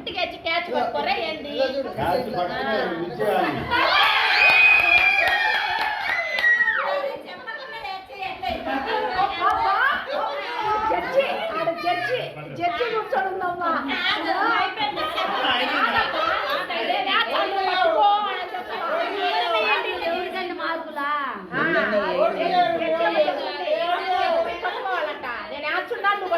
ఇంటికి వచ్చి క్యాచ్ పట్టుకోరా ఏంది జడ్జి కూర్చొని ఉందమ్మా మార్కులా నేను వేస్తున్నా నువ్వు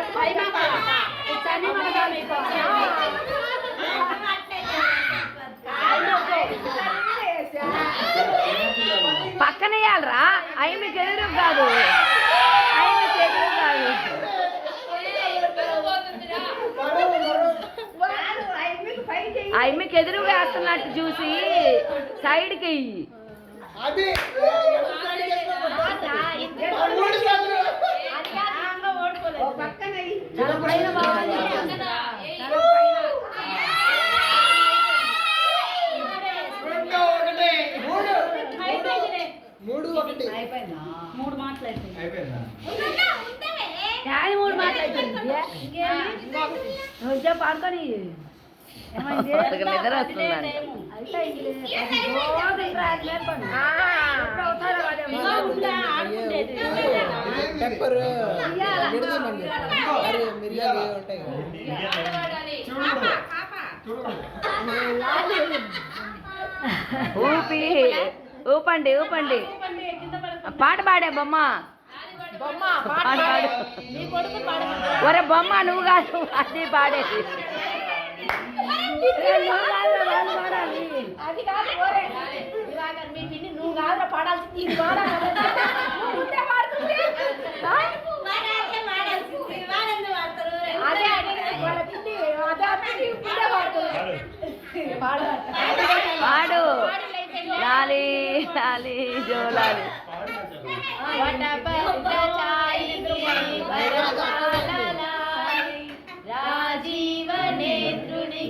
పక్కన వేయాలరా అవి మీకు ఎదురు కాదు అవి మీకు ఎదురు వేస్తున్నట్టు చూసి సైడ్కి మూడు మాటలు అయిపోయింది పాడుకొని నిద్ర వస్తుందండి ఊపండి పాట పాడే బొమ్మ ఒరే బొమ్మ నువ్వు కాదు అది పాడేది అది కాదు నువ్వు కాదు పాడాల్సి పాడు లాలి లాలి జోలాలి రాజీవ నేత్రుని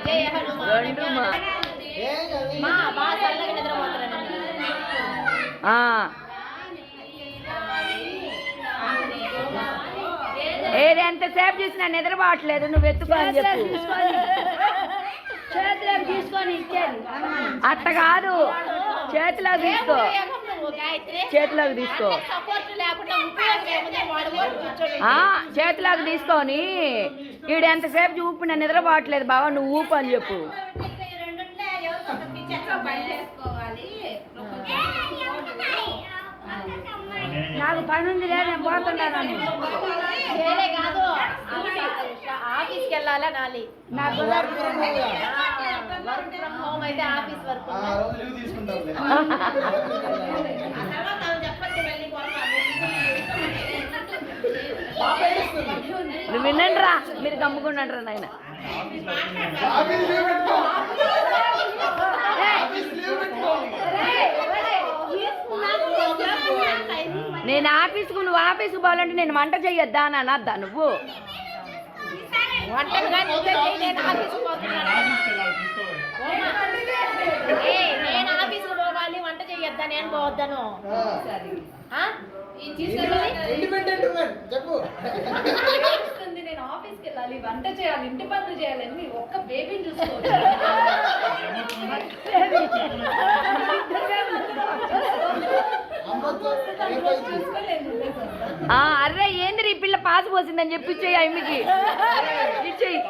జయ హనుమాన్ ఏది ఎంతసేపు చూసినా నిద్రపోవట్లేదు నువ్వు ఎత్తుకో అని చెప్పు చేతిలోకి తీసుకొని ఇచ్చేది అట్ట కాదు చేతిలోకి తీసుకో చేతిలోకి తీసుకొని ఈడు ఎంతసేపు చూపు నేను నిద్రపోవట్లేదు బావా నువ్వు ఊపు అని చెప్పు నాకు పని ఉంది లేదు నేను పోతున్నాను కాదు ఆఫీస్కి వెళ్ళాలా నాలి నాకు వర్క్ ఫ్రమ్ హోమ్ అయితే ఆఫీస్ వర్క్ నువ్వు వినండి రా మీరు గమ్ముకున్నాడు రా నాయన నేను ఆఫీస్కు నువ్వు ఆఫీస్కి పోవాలంటే నేను వంట చెయ్యొద్దా అని అనద్దా నువ్వు నేను ఆఫీస్కి పోవాలి వంట చెయ్యొద్దా నేను పోవద్దాను నేను ఆఫీస్కి వెళ్ళాలి వంట చేయాలి ఇంటి పనులు చేయాలని ఒక్క బేబీని చూసుకోవాలి అర్రే ఏంది ఈ పిల్ల పాస్ పోసిందని చెప్పి ఇచ్చేయి అమ్మకి ఇచ్చేయి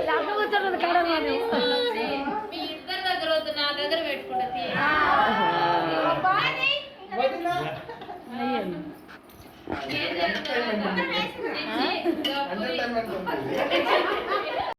నాకు కూర్చోలేదు కడ మీ ఇద్దరి దగ్గర వద్దు నా దగ్గర పెట్టుకుంటా ఏం జరుగుతుంది